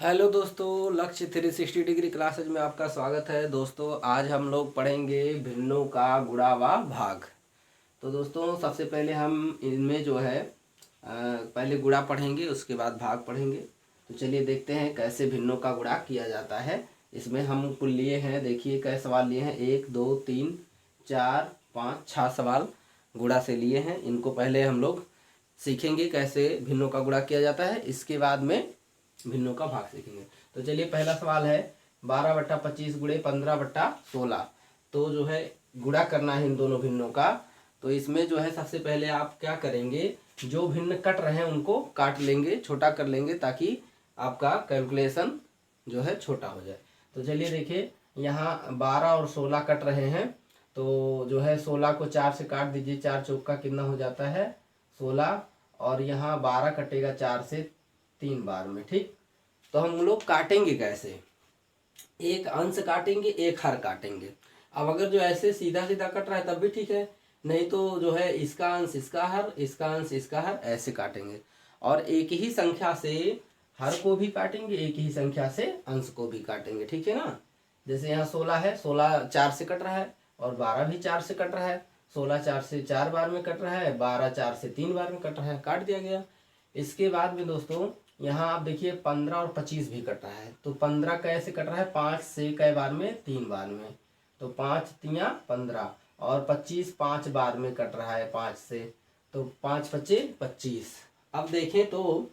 Hello दोस्तों, लक्ष्य 360 degree classes में आपका स्वागत है। दोस्तों आज हम लोग पढ़ेंगे भिन्नों का गुणा व भाग। तो दोस्तों सबसे पहले हम इनमें जो है पहले गुणा पढ़ेंगे, उसके बाद भाग पढ़ेंगे। तो चलिए देखते हैं कैसे भिन्नों का गुणा किया जाता है। इसमें हम कुल लिए हैं, देखिए कै सवाल लिए हैं, 1 2 3 4 5 6 सवाल गुणा से लिए हैं। इनको पहले हम लोग सीखेंगे कैसे भिन्नों का गुणा किया जाता है, इसके बाद में भिन्नों का भाग सीखेंगे। तो चलिए पहला सवाल है 12/25 गुणे 15/16। तो जो है गुणा करना है इन दोनों भिन्नों का। तो इसमें जो है सबसे पहले आप क्या करेंगे, जो भिन्न कट रहे हैं उनको काट लेंगे, छोटा कर लेंगे, ताकि आपका कैलकुलेशन जो है छोटा हो जाए। तो चलिए देखिए, यहाँ 12 और 16 कट रहे हैं। तो जो है 16 को 4 से काट दीजिए, 4 चौका कितना हो जाता है 16। और यहाँ 12 कटेगा 4 से 3 बार में, ठीक। तो हम लोग काटेंगे कैसे, एक अंश काटेंगे, एक हर काटेंगे। अब अगर जो ऐसे सीधा सीधा कट रहा है तब भी ठीक है, नहीं तो जो है इसका अंश इसका हर, इसका अंश इसका हर, ऐसे काटेंगे। और एक ही संख्या से हर को भी काटेंगे, एक ही संख्या से अंश को भी काटेंगे, ठीक है ना। जैसे यहाँ 16 है, 16 4 से कट रहा है, और 12 भी 4 से कट रहा है। 16 4 से 4 बार में कट रहा है, 12 4 से 3 बार में कट रहा है, काट दिया गया। इसके बाद में दोस्तों यहाँ आप देखिए 15 और 25 भी कट रहा है। तो 15 कैसे कट रहा है, 5 से कई बार में 3 बार में, तो 5 तिया 15। और 25 5 बार में कट रहा है 5 से, तो 5 पचे 25। अब देखें तो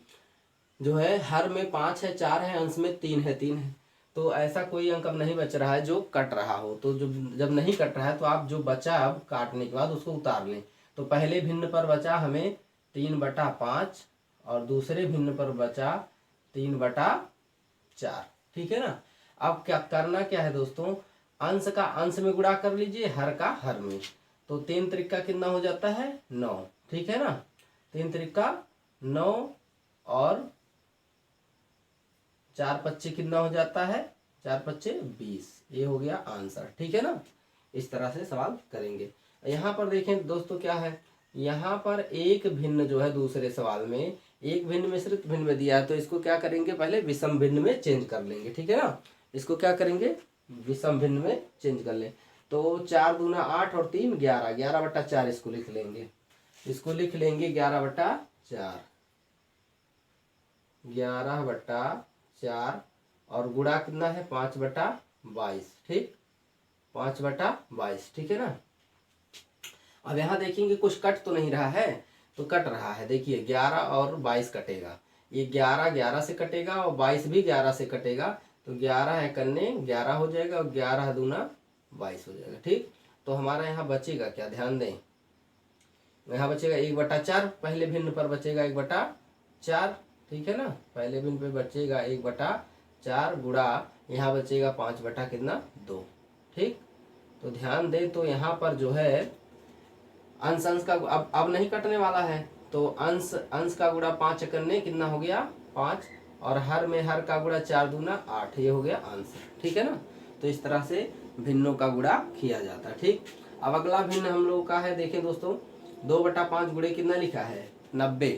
जो है हर में 5 है, 4 है, अंश में 3 है, 3 है। तो ऐसा कोई अंक अब नहीं बच रहा है जो कट रहा हो। तो जो जब नहीं कट रहा है तो आप जो बचा अब काटने के बाद उसको उतार लें। तो पहले भिन्न पर बचा हमें 3/5, और दूसरे भिन्न पर बचा 3/4, ठीक है ना। अब क्या करना क्या है दोस्तों, अंश का अंश में गुणा कर लीजिए, हर का हर में। तो 3 त्रिका कितना हो जाता है 9, ठीक है ना। 3 त्रिका 9, और 4 पच्चे कितना हो जाता है, 4 पच्चे 20। ये हो गया आंसर, ठीक है ना। इस तरह से सवाल करेंगे। यहाँ पर देखें दोस्तों क्या है, यहाँ पर एक भिन्न जो है दूसरे सवाल में एक भिन्न मिश्रित भिन्न में दिया है। तो इसको क्या करेंगे, पहले विषम भिन्न में चेंज कर लेंगे, ठीक है ना। इसको क्या करेंगे, विषम भिन्न में चेंज कर लें। तो 4 दूना 8 और 3 11, 11/4 इसको लिख लेंगे। इसको लिख लेंगे 11/4, 11/4। और गुणा कितना है 5/22, ठीक, 5/22, ठीक है ना। अब यहाँ देखेंगे कुछ कट तो नहीं रहा है, तो कट रहा है, देखिए 11 और 22 कटेगा। ये 11 11 से कटेगा, और 22 भी 11 से कटेगा। तो 11 है कन्ने 11 हो जाएगा, और 11 दूना 22 हो जाएगा, ठीक। तो हमारा यहाँ बचेगा क्या, ध्यान दें, यहाँ बचेगा 1/4, पहले भिन्न पर बचेगा 1/4, ठीक है ना। पहले भिन्न पे बचेगा 1/4, गुणा यहाँ बचेगा 5 बटा कितना 2, ठीक। तो ध्यान दें, तो यहाँ पर जो है अंश अंश का अब नहीं कटने वाला है। तो अंश अंश का गुणा 5 करने कितना हो गया 5, और हर में हर का गुणा 4 दूना 8, ये हो गया आंसर, ठीक है ना। तो इस तरह से भिन्नों का गुणा किया जाता है, ठीक। अब अगला भिन्न हम लोग का है, देखें दोस्तों 2/5 गुणे कितना लिखा है 90।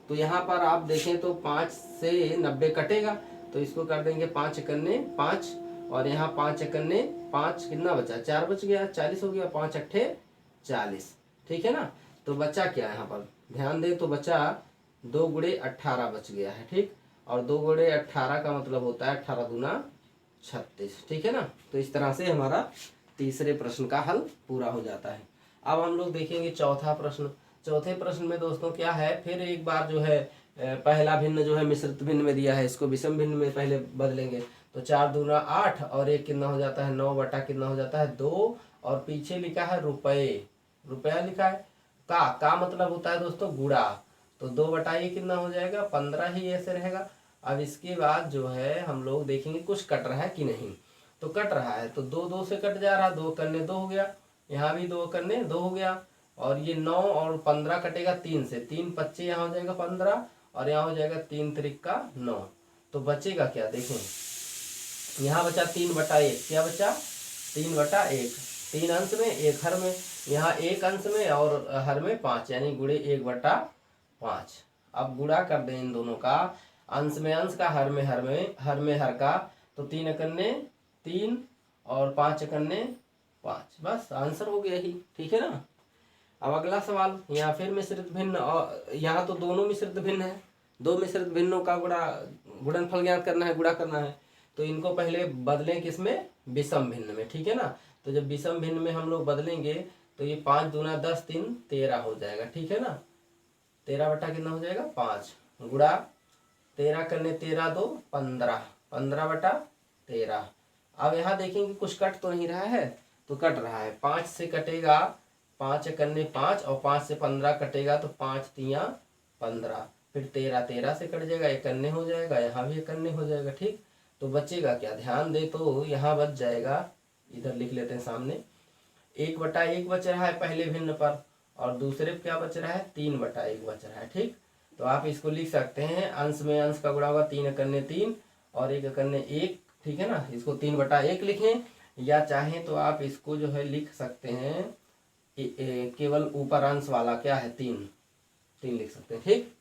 तो यहाँ पर आप देखें तो 5 से 90 कटेगा। तो इसको कर देंगे 5 करने 5, और यहाँ 5 करने 5 कितना बचा 4 बच गया, 40 हो गया, 5 अट्ठे 40, ठीक है ना। तो बचा क्या यहाँ पर, ध्यान दें, तो बचा 2 गुणे 18 बच गया है, ठीक। और 2 गुणे 18 का मतलब होता है 18 दूना 36, ठीक है ना। तो इस तरह से हमारा तीसरे प्रश्न का हल पूरा हो जाता है। अब हम लोग देखेंगे चौथा प्रश्न। चौथे प्रश्न में दोस्तों क्या है, फिर एक बार जो है पहला भिन्न जो है मिश्रित भिन्न में दिया है, इसको विषम भिन्न में पहले बदलेंगे। तो 4 दूना 8, और एक कितना हो जाता है 9 बटा कितना हो जाता है 2, और पीछे लिखा है रुपये, रुपया लिखा है। का मतलब होता है दोस्तों गुणा। तो 2 बटा ये कितना हो जाएगा 15 ही ऐसे रहेगा। अब इसके बाद जो है हम लोग देखेंगे कुछ कट रहा है कि नहीं। तो कट रहा है, तो 2 2 से कट जा रहा, 2 करने 2 हो गया, यहाँ भी 2 करने 2 हो गया। और ये 9 और 15 कटेगा 3 से, 3 पच्चे यहाँ हो जाएगा 15, और यहाँ हो जाएगा 3 त्रिका 9। तो बचेगा क्या देखें, यहाँ बचा 3/1, क्या बचा 3/1, 3 अंश में 1 हर में, यहाँ 1 अंश में और हर में 5, यानी गुणे 1/5। अब गुणा कर दें इन दोनों का। अंश में अंश का, हर में हर में, हर में हर का, तो 3 एकन्ने 3 और 5 एकन्ने 5, बस आंसर हो गया ही। ठीक है ना। अब अगला सवाल, यहाँ फिर मिश्रित भिन्न, और यहाँ तो दोनों मिश्रित भिन्न है, दो मिश्रित भिन्नों का गुणनफल ज्ञात करना है, गुणा करना है। तो इनको पहले बदलें किसमें, विषम भिन्न में। ठीक है ना। तो जब विषम भिन्न में हम लोग बदलेंगे तो ये 5 दूना 10, 3 13 हो जाएगा। ठीक है ना। 13 बटा कितना हो जाएगा 5, गुणा 13 करने 13 2 15, 15 बटा 13। अब यहाँ देखेंगे कुछ कट तो नहीं रहा है, तो कट रहा है, 5 से कटेगा 5 एकन्ने 5, और 5 से 15 कटेगा तो 5 तियाँ 15, फिर 13 13 से कट जाएगा, एकन्ने हो जाएगा, यहाँ भी एकन्ने हो जाएगा। ठीक। तो बचेगा क्या, ध्यान दे, तो यहाँ बच जाएगा, इधर लिख लेते हैं सामने, 1/1 बच रहा है पहले भिन्न पर, और दूसरे पे क्या बच रहा है, 3/1 बच रहा है। ठीक। तो आप इसको लिख सकते हैं, अंश में अंश का गुणा होगा 3 एकन्ने 3 और 1 एकन्ने 1। ठीक है ना। इसको 3/1 लिखें, या चाहें तो आप इसको जो है लिख सकते हैं केवल ऊपर अंश वाला क्या है 3 लिख सकते हैं। ठीक।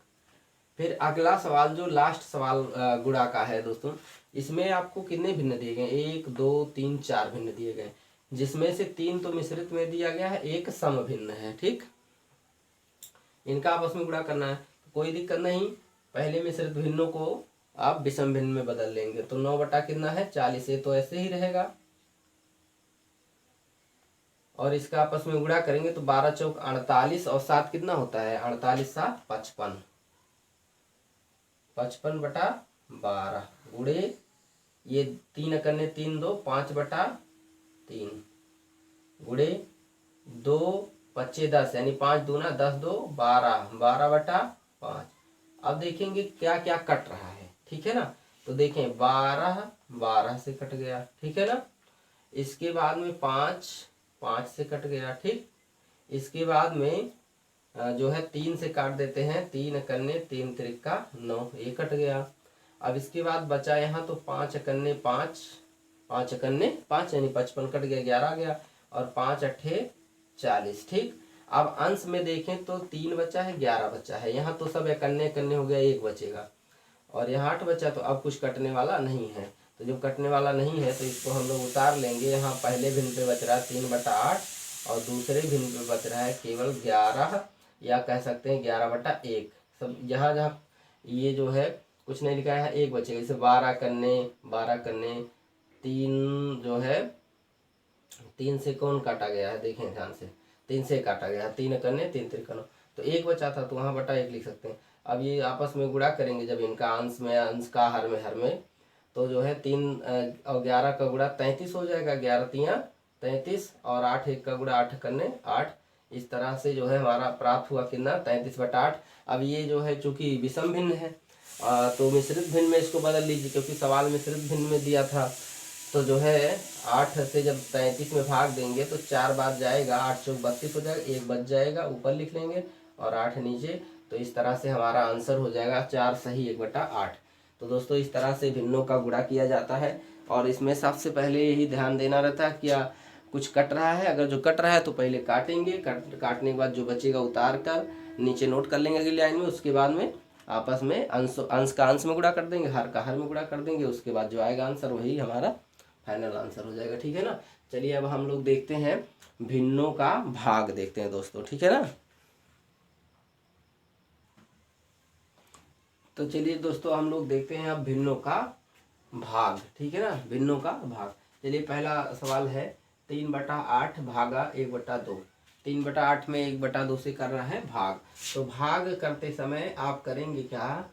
फिर अगला सवाल जो लास्ट सवाल गुणा का है दोस्तों, इसमें आपको कितने भिन्न दिए गए, 1 2 3 4 भिन्न दिए गए, जिसमें से 3 तो मिश्रित में दिया गया है, 1 सम भिन्न है। ठीक। इनका आपस में गुणा करना है, कोई दिक्कत नहीं, पहले मिश्रित भिन्नों को आप विषम भिन्न में बदल लेंगे, तो 9 बटा कितना है 40, ये तो ऐसे ही रहेगा, और इसका आपस में गुणा करेंगे तो 12 चौक 48, और 7 कितना होता है 48 7 55, 55 बटा 12, गुणे ये 3 एकन्ने 3 2 5/3, गुणे 2 25 10, यानी 5 दूना 10 2 12, 12/5। अब देखेंगे क्या क्या कट रहा है। ठीक है ना। तो देखें 12 12 से कट गया। ठीक है ना। इसके बाद में 5 5 से कट गया। ठीक। इसके बाद में जो है 3 से काट देते हैं, 3 एकन्ने 3 त्रिका 9, ये कट गया। अब इसके बाद बचा यहाँ तो 5 एकन्ने 5, 5 एकन्ने 5 यानी 55 कट गया, 11 गया, और 5 अट्ठे 40। ठीक। अब अंश में देखें तो 3 बचा है, 11 बचा है, यहाँ तो सब एकन्ने एकन्ने हो गया, 1 बचेगा, और यहाँ 8 बचा, तो अब कुछ कटने वाला नहीं है। तो जब कटने वाला नहीं है तो इसको हम लोग उतार लेंगे। यहाँ पहले भिन्न पे बच रहा है 3/8, और दूसरे भिन्न पे बच रहा है केवल 11, या कह सकते हैं 11/1। सब जहाँ जहाँ ये जो है कुछ नहीं लिखा है, 1 बचेगा, जैसे 12 कन्ने 12 कन्ने 3 जो है 3 से कौन काटा गया है, देखें ध्यान से, 3 से काटा गया है, 3 कन्ने 3 त्रिका 9, तो 1 बचा था, तो वहाँ बटा 1 लिख सकते हैं। अब ये आपस में गुणा करेंगे जब इनका अंश में अंश का, हर में हर में, तो जो है 3 और 11 का गुणा 33 हो जाएगा, 11 तियाँ 33, और 8 1 का गुणा 8 कन्ने 8। इस तरह से जो है हमारा प्राप्त हुआ कितना 33/8। अब ये जो है चूंकि विषम भिन्न है, तो मिश्रित भिन्न में इसको बदल लीजिए, क्योंकि सवाल मिश्रित भिन्न में दिया था। तो जो है 8 से जब 33 में भाग देंगे तो 4 बार जाएगा, 8 चौक 32 हो जाएगा, 1 बच जाएगा, ऊपर लिख लेंगे, और 8 नीचे। तो इस तरह से हमारा आंसर हो जाएगा 4 सही 1/8। तो दोस्तों इस तरह से भिन्नों का गुणा किया जाता है, और इसमें सबसे पहले यही ध्यान देना रहता है क्या कुछ कट रहा है, अगर जो कट रहा है तो पहले काटेंगे, काटने के बाद जो बचेगा उतार कर नीचे नोट कर लेंगे अगली लाइन में। उसके बाद में आपस में अंश का अंश में गुणा कर देंगे, हर का हर में गुणा कर देंगे, उसके बाद जो आएगा आंसर वही हमारा फाइनल आंसर हो जाएगा। ठीक है ना। चलिए अब हम लोग देखते हैं भिन्नों का भाग देखते हैं दोस्तों। ठीक है ना। तो चलिए दोस्तों हम लोग देखते हैं अब भिन्नों का भाग। ठीक है ना। भिन्नों का भाग, चलिए पहला सवाल है 3/8 भागा 1/2। 3/8 में 1/2 से करना है भाग। तो भाग करते समय आप करेंगे क्या,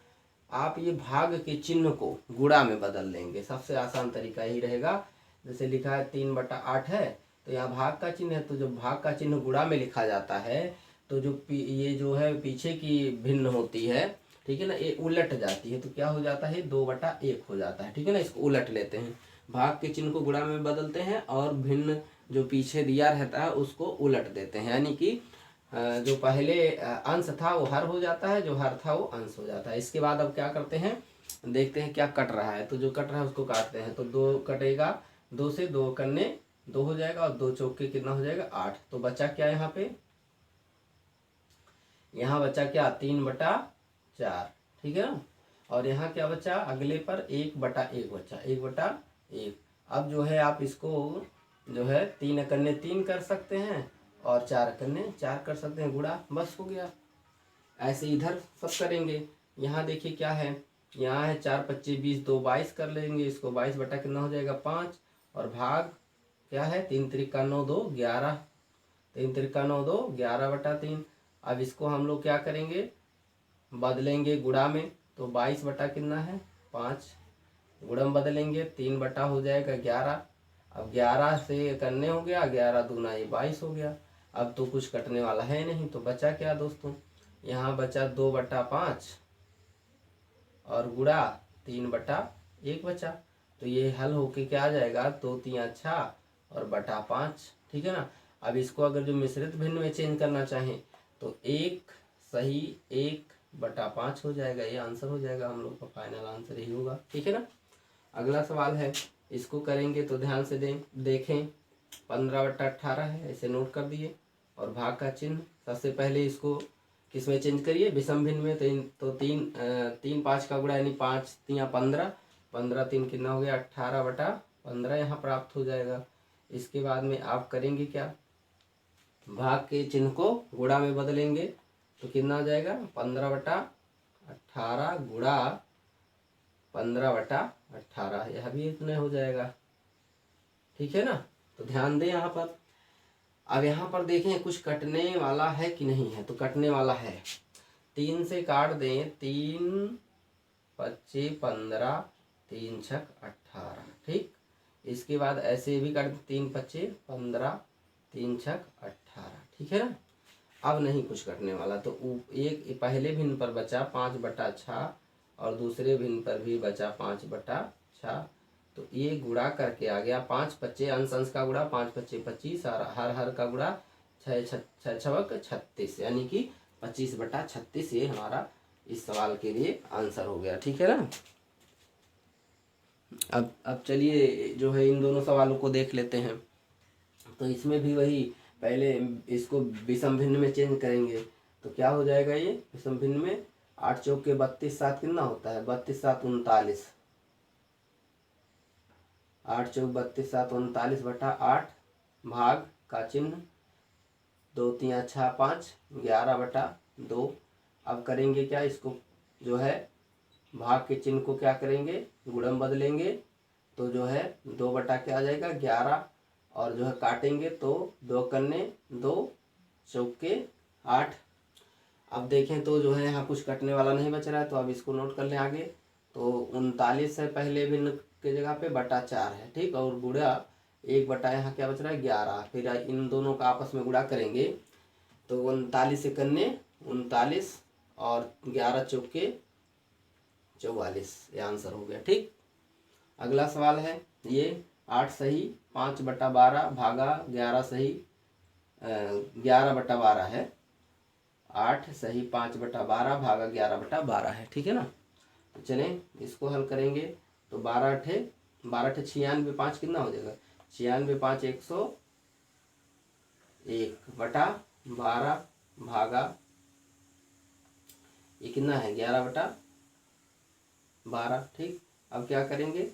आप ये भाग के चिन्ह को गुणा में बदल लेंगे, सबसे आसान तरीका यही रहेगा। जैसे लिखा है 3/8 है, तो यहाँ भाग का चिन्ह है, तो जब भाग का चिन्ह गुणा में लिखा जाता है तो जो ये जो है पीछे की भिन्न होती है, ठीक है ना, ये उलट जाती है, तो क्या हो जाता है 2/1 हो जाता है। ठीक है ना। इसको उलट लेते हैं, भाग के चिन्ह को गुणा में बदलते हैं, और भिन्न जो पीछे दिया रहता है उसको उलट देते हैं, यानी कि जो पहले अंश था वो हर हो जाता है, जो हर था वो अंश हो जाता है। इसके बाद अब क्या करते हैं, देखते हैं क्या कट रहा है। तो जो कट रहा है उसको काटते हैं, तो 2 कटेगा, 2 से 2 कन्ने 2 हो जाएगा, और 2 चौके कितना हो जाएगा 8। तो बचा क्या यहाँ पे, यहाँ बचा क्या 3/4। ठीक है ना। और यहाँ क्या बचा, अगले पर 1/1 बचा, 1/1। अब जो है आप इसको जो है 3 एकन्ने 3 कर सकते हैं और 4 एकन्ने 4 कर सकते हैं, गुणा, बस हो गया। ऐसे इधर सब करेंगे। यहाँ देखिए क्या है, यहाँ है 4 25 20 2 22 कर लेंगे इसको, 22 बटा कितना हो जाएगा 5, और भाग क्या है 3 त्रिका 9 2 11, 3 त्रिका 9 2 11/3। अब इसको हम लोग क्या करेंगे, बदलेंगे गुणा में, तो 22 बटा कितना है 5, गुणम बदलेंगे 3 बटा हो जाएगा 11। अब 11 से करने हो गया, 11 दूना ये 22 हो गया। अब तो कुछ कटने वाला है नहीं, तो बचा क्या दोस्तों, यहाँ बचा 2/5 और गुणा 3/1 बचा। तो ये हल होके क्या आ जाएगा, 2 3 6 और बटा 5, ठीक है ना। अब इसको अगर जो मिश्रित भिन्न में चेंज करना चाहें तो 1 सही 1/5 हो जाएगा, ये आंसर हो जाएगा, हम लोग का फाइनल आंसर यही होगा, ठीक है ना। अगला सवाल है, इसको करेंगे तो ध्यान से देखें, 15/18 है, ऐसे नोट कर दिए। और भाग का चिन्ह, सबसे पहले इसको किस में चेंज करिए, विषम भिन्न में। तो 3 5 का गुणा यानी 5 3 15, 15 3 कितना हो गया 18/15 यहाँ प्राप्त हो जाएगा। इसके बाद में आप करेंगे क्या, भाग के चिन्ह को गुणा में बदलेंगे, तो कितना आ जाएगा 15/18 गुणा 15/18, यह भी इतना हो जाएगा, ठीक है ना। तो ध्यान दें यहाँ पर। अब यहाँ पर देखें कुछ कटने वाला है कि नहीं है, तो कटने वाला है, 3 से काट दें, 3 25 15 3 6 18, ठीक। इसके बाद ऐसे भी काट 3 25 15 3 6 18, ठीक है ना। अब नहीं कुछ कटने वाला, तो एक पहले भिन्न पर बचा 5/6 और दूसरे भिन्न पर भी बचा 5/6, तो ये गुणा करके आ गया 5 25 अंश का गुणा 5 25 25 और हर का गुणा 6 6 6 36, यानी कि 25/36 ये हमारा इस सवाल के लिए आंसर हो गया, ठीक है ना। अब चलिए जो है इन दोनों सवालों को देख लेते हैं। तो इसमें भी वही, पहले इसको विषम भिन्न में चेंज करेंगे, तो क्या हो जाएगा, ये विषम भिन्न में 8 चौके 32 7 कितना होता है 32 7 39, 8 चौक 32 7 39/8, भाग का चिन्ह 2 3 6 5 11/2। अब करेंगे क्या, इसको जो है भाग के चिन्ह को क्या करेंगे, गुणम बदलेंगे, तो जो है 2 बटा क्या आ जाएगा 11, और जो है काटेंगे तो 2 कन्ने 2 चौके 8। अब देखें तो जो है यहाँ कुछ कटने वाला नहीं बच रहा है, तो अब इसको नोट कर लें आगे। तो 39 है पहले भिन्न के जगह पे /4 है, ठीक, और गुणा 1 बटा यहाँ क्या बच रहा है 11, फिर इन दोनों का आपस में गुणा करेंगे, तो 39 कन्ने 39 और 11 चौके 44, ये आंसर हो गया, ठीक। अगला सवाल है ये, 8 सही 5/12 भागा 11 सही 11/12 है, 8 सही 5/12 भागा 11/12 है, ठीक है ना। तो चलें इसको हल करेंगे, तो 12 × 96 5 कितना हो जाएगा 96 5 101/12 भागा ये कितना है 11/12, ठीक। अब क्या करेंगे,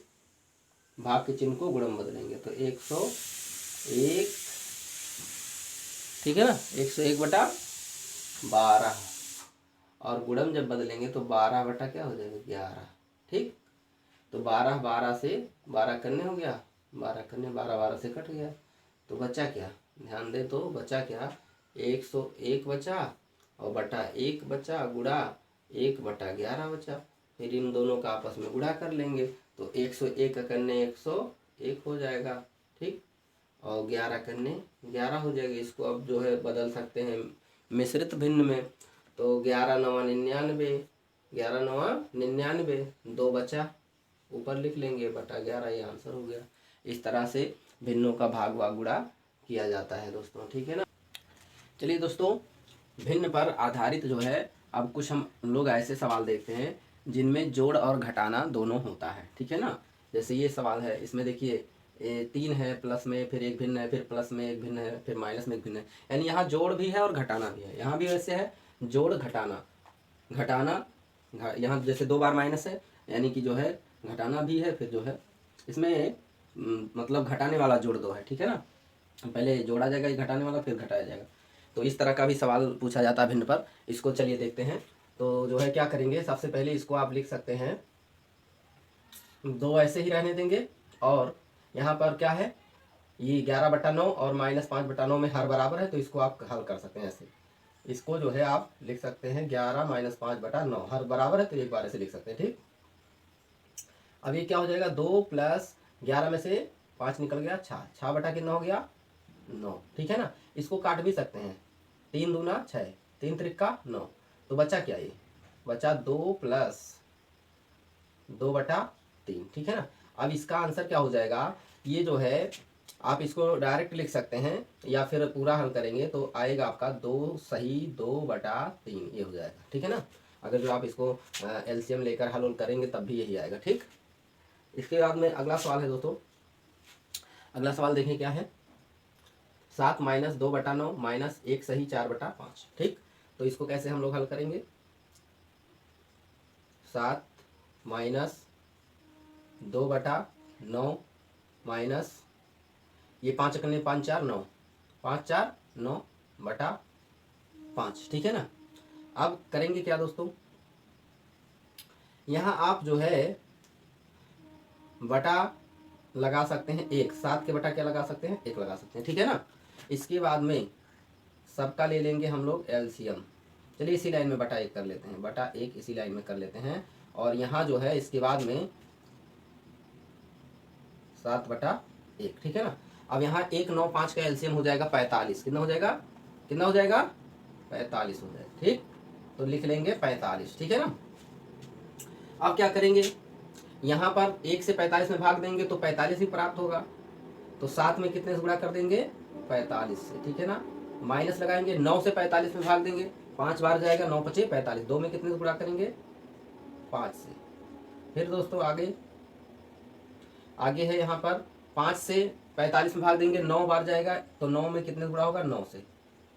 भाग के चिन्ह को गुणम बदलेंगे, तो 101, ठीक है ना, 101/12, और गुणम जब बदलेंगे तो 12 बटा क्या हो जाएगा 11, ठीक। तो 12 से 12 करने हो गया, 12 करने 12 से कट गया, तो बचा क्या, ध्यान दे, तो बचा क्या 101 बचा और बटा 1 बचा गुणा 1/11 बचा। फिर इन दोनों का आपस में गुणा कर लेंगे, तो 101 करने 101 हो जाएगा, ठीक, और 11 करने 11 हो जाएगा। इसको अब जो है बदल सकते हैं मिश्रित भिन्न में, तो 11 9 99, 11 9 99, 2 बचा, ऊपर लिख लेंगे /11, ये आंसर हो गया। इस तरह से भिन्नों का भाग व गुणा किया जाता है दोस्तों, ठीक है ना। चलिए दोस्तों, भिन्न पर आधारित जो है अब कुछ हम लोग ऐसे सवाल देखते हैं जिनमें जोड़ और घटाना दोनों होता है, ठीक है ना। जैसे ये सवाल है, इसमें देखिए 3 है, प्लस में फिर एक भिन्न है, फिर प्लस में एक भिन्न है, फिर माइनस में एक भिन्न है, यानी यहाँ जोड़ भी है और घटाना भी है। यहाँ भी वैसे है जोड़ घटाना, घटाना यहाँ जैसे 2 बार माइनस है, यानी कि जो है घटाना भी है, फिर जो है इसमें मतलब घटाने वाला जोड़ दो है, ठीक है ना। पहले जोड़ा जाएगा ये घटाने वाला, फिर घटाया जाएगा। तो इस तरह का भी सवाल पूछा जाता है भिन्न पर। इसको चलिए देखते हैं। तो जो है क्या करेंगे, सबसे पहले इसको आप लिख सकते हैं, 2 ऐसे ही रहने देंगे, और यहाँ पर क्या है, ये 11/9 और -5/9 में हर बराबर है, तो इसको आप हल कर सकते हैं ऐसे। इसको जो है आप लिख सकते हैं 11 - 5/9, हर बराबर है तो एक बार ऐसे लिख सकते हैं, ठीक। अब ये क्या हो जाएगा, 2 + 11 में से 5 निकल गया, 6 बटा कितना हो गया, 9, ठीक है ना। इसको काट भी सकते हैं, 3 दूना 6, 3 त्रिका 9, तो बचा क्या, ये बचा 2 + 2/3, ठीक है ना। अब इसका आंसर क्या हो जाएगा, ये जो है आप इसको डायरेक्ट लिख सकते हैं या फिर पूरा हल करेंगे तो आएगा आपका 2 सही 2/3, ये हो जाएगा, ठीक है ना। अगर जो आप इसको एलसीएम लेकर हल करेंगे तब भी यही आएगा, ठीक। इसके बाद में अगला सवाल है दोस्तों, अगला सवाल देखें क्या है, 7 - 2/9 -1 सही 4/5, ठीक। तो इसको कैसे हम लोग हल करेंगे, 7 - 2/9 माइनस ये 5 करने 5 4 9, 5 4 9/5, ठीक है ना। अब करेंगे क्या दोस्तों, यहाँ आप जो है बटा लगा सकते हैं 1, 7 के बटा क्या लगा सकते हैं, 1 लगा सकते हैं, ठीक है ना। इसके बाद में सबका ले लेंगे हम लोग एलसीएम। चलिए इसी लाइन में बटा 1 कर लेते हैं, बटा 1 इसी लाइन में कर लेते हैं, और यहाँ जो है इसके बाद में 7/1, ठीक है ना। अब यहाँ 1 9 5 का एलसीएम हो जाएगा 45, कितना हो जाएगा, कितना हो जाएगा, 45 हो जाएगा, ठीक। तो लिख लेंगे 45, ठीक है ना। अब क्या करेंगे, यहाँ पर 1 से 45 में भाग देंगे तो 45 ही प्राप्त होगा, तो 7 में कितने से गुणा कर देंगे, 45 से, ठीक है ना। माइनस लगाएंगे, 9 से 45 में भाग देंगे, 5 बार जाएगा, 9 × 5 = 45, 2 में कितने से गुणा करेंगे, 5 से। फिर दोस्तों आगे आगे है यहाँ पर 5 से 45 में भाग देंगे, 9 बार जाएगा, तो 9 में कितने से गुणा होगा, 9 से,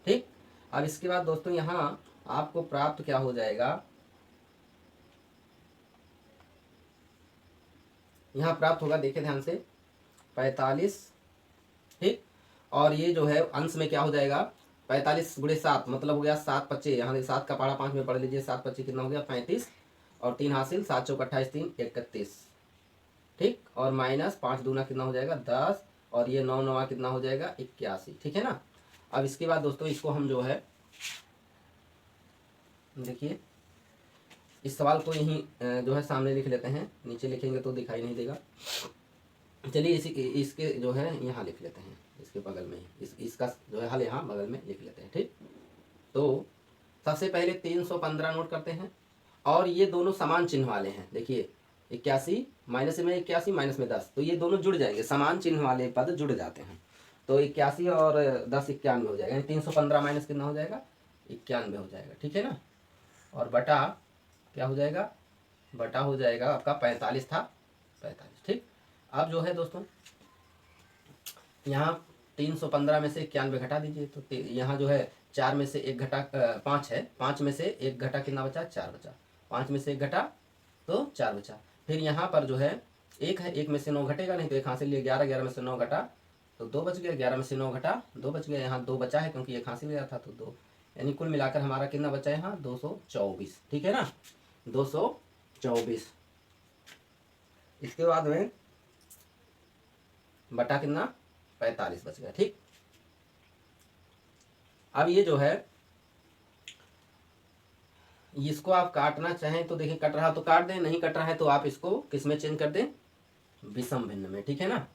ठीक। अब इसके बाद दोस्तों यहाँ आपको प्राप्त क्या हो जाएगा, यहाँ प्राप्त होगा, देखिए ध्यान से, 45, ठीक। और ये जो है अंश में क्या हो जाएगा, 45 × 7 मतलब हो गया 7 × 5, यहाँ 7 का पहाड़ा 5 में पढ़ लीजिए, 7 × 5 कितना हो गया, 35, और 3 हासिल, 7 × 4 = 28, 3 = 31, ठीक। और माइनस 5 दूना कितना हो जाएगा, 10, और ये 9 9 कितना हो जाएगा, 81, ठीक है ना। अब इसके बाद दोस्तों इसको हम जो है देखिए इस सवाल को यहीं जो है सामने लिख लेते हैं, नीचे लिखेंगे तो दिखाई नहीं देगा। चलिए इसके जो है यहाँ लिख लेते हैं, इसके बगल में ही इसका जो है हल यहाँ बगल में लिख लेते हैं, ठीक। तो सबसे पहले 315 नोट करते हैं, और ये दोनों समान चिन्ह वाले हैं, देखिए 81 माइनस में 81 माइनस में 10, तो ये दोनों जुड़ जाएंगे, समान चिन्ह वाले पद जुड़ जाते हैं, तो 81 और 10 91 हो जाएगा, 315 माइनस कितना हो जाएगा, 91 हो जाएगा, ठीक है ना। और बटा क्या हो जाएगा, बटा हो जाएगा आपका 45 था, 45, ठीक। अब जो है दोस्तों यहाँ 315 में से 91 घटा दीजिए, तो यहाँ जो है 4 में से 1 घटा 5 है, 5 में से 1 घटा कितना बचा, 4 बचा, 5 में से 1 घटा तो 4 बचा। फिर यहाँ पर जो है 1 है, 1 में से 9 घटेगा नहीं, तो 1 हासिल लिए 11, 11 में से 9 घटा तो 2 बच गया, 11 में से 9 घटा 2 बच गया, यहाँ 2 बचा है क्योंकि 1 हासिल गया था, तो 2, यानी कुल मिलाकर हमारा कितना बचा है यहाँ, 224, ठीक है ना, 224। इसके बाद में बटा कितना, 45 बच गया, ठीक। अब ये जो है इसको आप काटना चाहें तो देखिए, कट रहा तो काट दें, नहीं कट रहा है तो आप इसको किस में चेंज कर दें, विषम भिन्न में, ठीक है ना।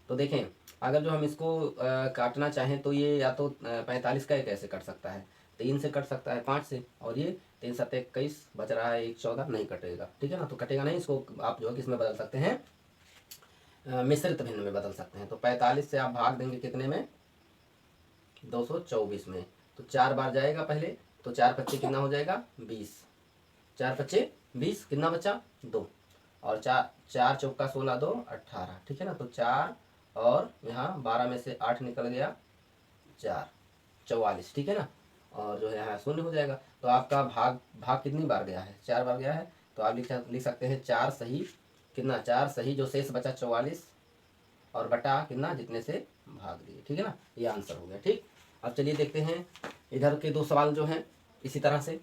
तो देखें अगर जो हम इसको काटना चाहें तो ये या तो 45 का एक ऐसे कट सकता है, 3 से कट सकता है, 5 से, और ये 3 × 7 = 21, बच रहा है 1 14, नहीं कटेगा, ठीक है ना। तो कटेगा नहीं, इसको आप जो है किस में बदल सकते हैं, मिश्रित भिन्न में बदल सकते हैं। तो 45 से आप भाग देंगे कितने में, 224 में, तो 4 बार जाएगा पहले, तो 4 × 25 कितना हो जाएगा, 20, 4 × 25 20, कितना बचा, 2, और 4 4 × 4 = 16, 2 18, ठीक है ना। तो 4 और यहाँ 12 में से 8 निकल गया, 4 44, ठीक है ना। और जो है यहाँ 0 हो जाएगा, तो आपका भाग कितनी बार गया है, 4 बार गया है, तो आप लिख सकते हैं 4 सही कितना, 4 सही जो शेष बचा 44 और बटा कितना जितने से भाग दिए, ठीक है ना, ये आंसर हो गया। ठीक, अब चलिए देखते हैं इधर के 2 सवाल जो हैं इसी तरह से।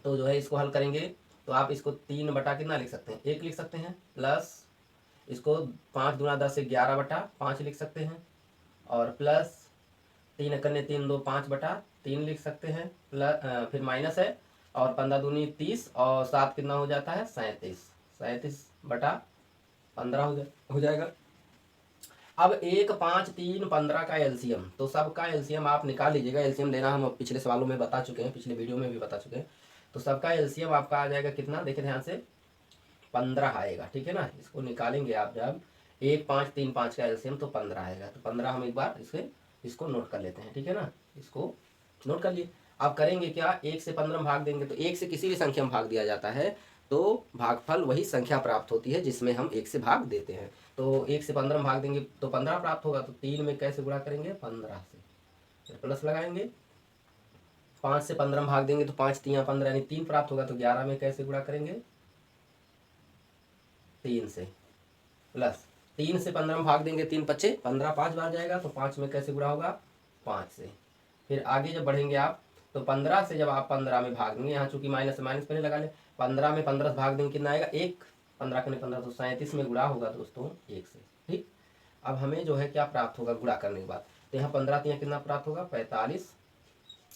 तो जो है इसको हल करेंगे तो आप इसको 3 बटा कितना लिख सकते हैं, 1 लिख सकते हैं, प्लस इसको 5 दूना 10 से 11 बटा 5 लिख सकते हैं, और प्लस 3 एकन्ने 3 2 5 बटा 3 लिख सकते हैं, प्लस फिर माइनस है, और 15 दूनी 30 और 7 कितना हो जाता है 37, 37 बटा 15 हो जाएगा। अब 1 5 3 15 का एलसीएम, तो सबका एलसीएम आप निकाल लीजिएगा। एलसीएम लेना हम पिछले सवालों में बता चुके हैं, पिछले वीडियो में भी बता चुके हैं। तो सबका एलसीएम आपका आ जाएगा कितना, देखिए ध्यान से 15 आएगा, ठीक है ना। इसको निकालेंगे आप जब 1 5 3 5 का एलसीएम तो 15 आएगा। तो 15 हम एक बार इसको नोट कर लेते हैं, ठीक है ना, इसको नोट कर लिए। आप करेंगे क्या, 1 से 15 में भाग देंगे तो 1 से किसी भी संख्या में भाग दिया जाता है तो भागफल वही संख्या प्राप्त होती है जिसमें हम 1 से भाग देते हैं। तो 1 से 15 में भाग देंगे तो 15 प्राप्त होगा। तो 3 में कैसे गुणा करेंगे, 15 से, फिर प्लस लगाएंगे। 5 से 15 में भाग देंगे तो 5 3 15 यानी 3 प्राप्त होगा। तो 11 में कैसे गुणा करेंगे, 3 से, प्लस 3 से 15 में भाग देंगे, 3 पच्चे 15, 5 बार जाएगा तो 5 में कैसे गुणा होगा, 5 से। फिर आगे जब बढ़ेंगे आप तो 15 से जब आप 15 में भाग देंगे, यहाँ चूंकि माइनस से माइनस पहले लगा ले, 15 में 15 से भाग देंगे कितना आएगा, 1, 15 के 15 तो 37 में गुणा होगा दोस्तों 1 से। ठीक, अब हमें जो है क्या प्राप्त होगा गुणा करने के बाद, तो यहाँ 15 तियाँ कितना प्राप्त होगा 45,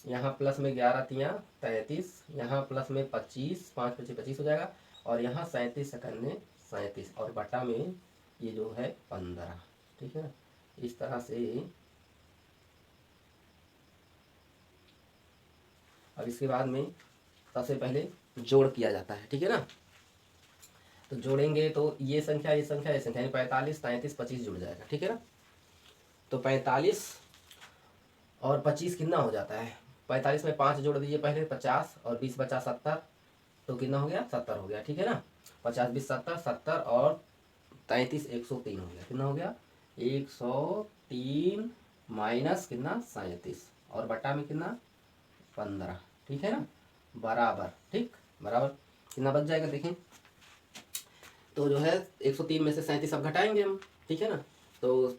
यहाँ प्लस में 11 तियाँ 33, यहाँ प्लस में 25, 5 पच्चीस 25 हो जाएगा, और यहाँ 37 सेकंड में 37 और बटा में ये जो है 15, ठीक है ना। इस तरह से अब इसके बाद में सबसे पहले जोड़ किया जाता है, ठीक है ना। तो जोड़ेंगे तो ये संख्या ये संख्या ये संख्या 45 33 25 जुड़ जाएगा, ठीक है ना। तो 45 और 25 कितना हो जाता है, 45 में 5 जोड़ दीजिए पहले 50 और 20 बचा 70, तो कितना हो गया 70 हो गया, ठीक है ना। 50 20 70 70 और 33 103 हो गया, कितना हो गया 103 माइनस कितना 37 और बटा में कितना 15, ठीक है ना, बराबर। ठीक, बराबर कितना बच जाएगा देखें, तो जो है 103 में से 37 अब घटाएंगे हम, ठीक है ना। तो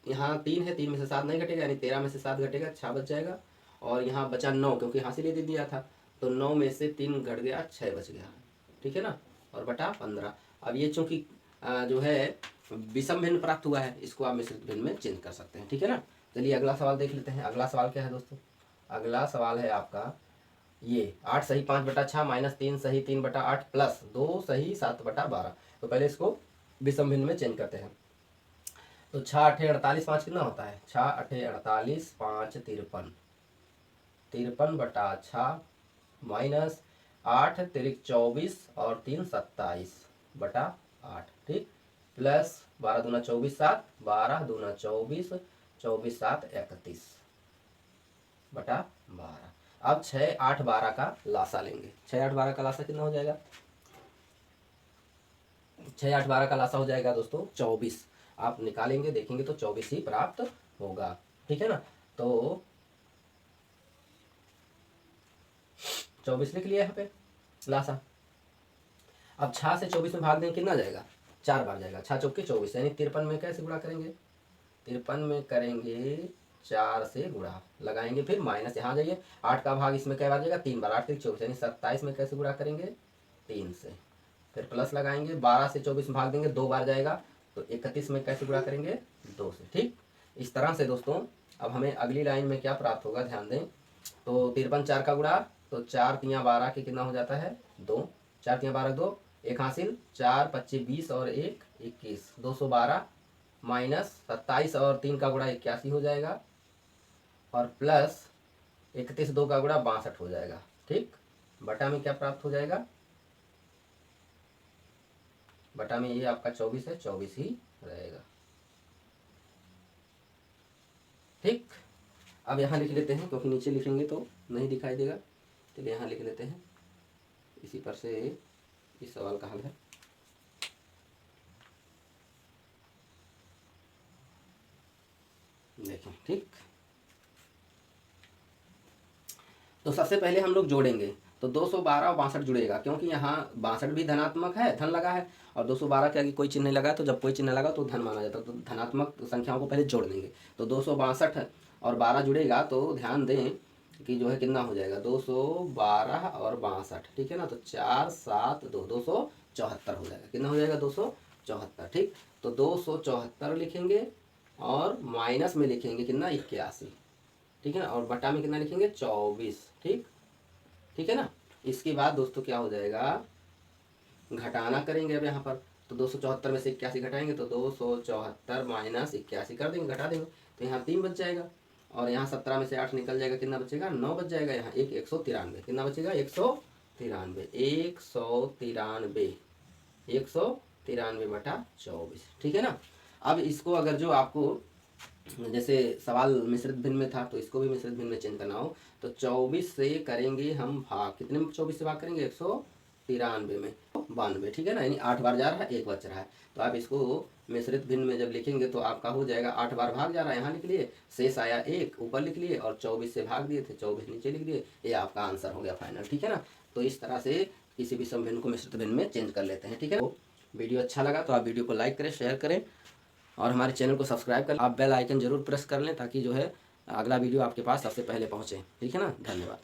यहाँ 3 है, 3 में से 7 नहीं घटेगा यानी 13 में से 7 घटेगा, 6 बच जाएगा। और यहाँ बचा 9 क्योंकि यहाँ से ले दिया था, तो 9 में से 3 घट गया 6 बच गया, ठीक है ना, और बटा 15। अब ये चूंकि जो है विषम भिन्न प्राप्त हुआ है, इसको आप मिश्रित भिन्न में चेंज कर सकते हैं, ठीक है ना। चलिए अगला सवाल देख लेते हैं। अगला सवाल क्या है दोस्तों, अगला सवाल है आपका ये 8 सही 5 बटा 6 माइनस 3 सही 3 बटा 8 प्लस 2 सही 7 बटा 12। तो पहले इसको विषम भिन्न में चेंज करते हैं। तो 6 8 48 5 कितना होता है, 6 8 48 5 53, 53 बटा 6 माइनस 8 तिरिक 24 और 3 27 बटा 8, ठीक, प्लस 12 दूना 24 7 12 दूना 24 24 7 31 बटा 12। अब 6 8 12 का लासा लेंगे, 6 8 12 का लासा कितना हो जाएगा, 6 8 12 का लासा हो जाएगा दोस्तों 24। आप निकालेंगे देखेंगे तो 24 ही प्राप्त होगा, ठीक है ना। तो 24 लिख लिया यहाँ पे लासा। अब 6 से 24 में भाग देंगे कितना जाएगा, 4 बार जाएगा, 6 चौके 24 यानी 53 में कैसे गुणा करेंगे, 53 में करेंगे 4 से गुणा, लगाएंगे फिर माइनस, यहाँ जाइए 8 का भाग इसमें क्या बार जाएगा 3 बार, 8 3 24 यानी 27 में कैसे गुणा करेंगे 3 से, फिर प्लस लगाएंगे 12 से 24 में भाग देंगे 2 बार जाएगा, तो 31 में कैसे गुणा करेंगे 2 से। ठीक, इस तरह से दोस्तों अब हमें अगली लाइन में क्या प्राप्त होगा ध्यान दें। तो 53 4 का गुणा, तो 4 तियाँ 12 के कितना हो जाता है 2, 4 तियाँ 12 2 एक हासिल, 4 25 20 और 1 21 212 माइनस 27 और 3 का गुणा 81 हो जाएगा, और प्लस 31 2 का गुणा 62 हो जाएगा। ठीक, बटा में क्या प्राप्त हो जाएगा, बटा में ये आपका 24 है, 24 ही रहेगा। ठीक, अब यहाँ लिख लेते हैं क्योंकि नीचे लिखेंगे तो नहीं दिखाई देगा, चलिए यहाँ लिख लेते हैं, इसी पर से इस सवाल का हल है। देखें, ठीक, तो सबसे पहले हम लोग जोड़ेंगे। तो 212 और 62 जुड़ेगा, क्योंकि यहाँ 62 भी धनात्मक है, धन लगा है, और 212 के आगे कोई चिन्ह नहीं लगा, तो जब कोई चिन्ह लगा तो धन माना जाता है। तो धनात्मक संख्याओं को पहले जोड़ देंगे। तो 262 और 12 जुड़ेगा, तो ध्यान दें कि जो है कितना हो जाएगा, 212 और 62, ठीक है ना। तो 4 7 2 274 हो जाएगा। कितना हो जाएगा, 274, ठीक। तो 274 लिखेंगे और माइनस में लिखेंगे कितना, 81, ठीक है ना। और बटा में कितना लिखेंगे, 24, ठीक, ठीक है ना। इसके बाद दोस्तों क्या हो जाएगा, घटाना करेंगे अब यहाँ पर। तो 274 में से 81 घटाएंगे तो 274 माइनस 81 कर देंगे, घटा देंगे, तो यहाँ 3 बच जाएगा। और यहाँ 17 में से 8 निकल जाएगा, कितना बचेगा, 9 बच जाएगा। यहाँ 193, कितना बचेगा, 193, 193 बटा 24, ठीक है ना। अब इसको अगर जो आपको जैसे सवाल मिश्रित भिन्न में था, तो इसको भी मिश्रित भिन्न में चेंज करना हो, तो 24 से करेंगे हम भाग, कितने में 24 से भाग करेंगे, 193 में 92, ठीक है ना। यानी 8 बार जा रहा है, 1 बच रहा है। तो आप इसको मिश्रित भिन्न में जब लिखेंगे तो आपका हो जाएगा, 8 बार भाग जा रहा है, यहाँ लिख लिए, शेष आया 1 ऊपर लिख लिए, और 24 से भाग दिए थे, 24 नीचे लिख दिए। ये आपका आंसर हो गया फाइनल, ठीक है ना। तो इस तरह से किसी भी सम भिन्न को मिश्रित भिन्न में चेंज कर लेते हैं, ठीक है। तो वीडियो अच्छा लगा तो आप वीडियो को लाइक करें, शेयर करें, और हमारे चैनल को सब्सक्राइब कर, आप बेल आइकन जरूर प्रेस कर लें, ताकि जो है अगला वीडियो आपके पास सबसे पहले पहुँचे, ठीक है ना। धन्यवाद।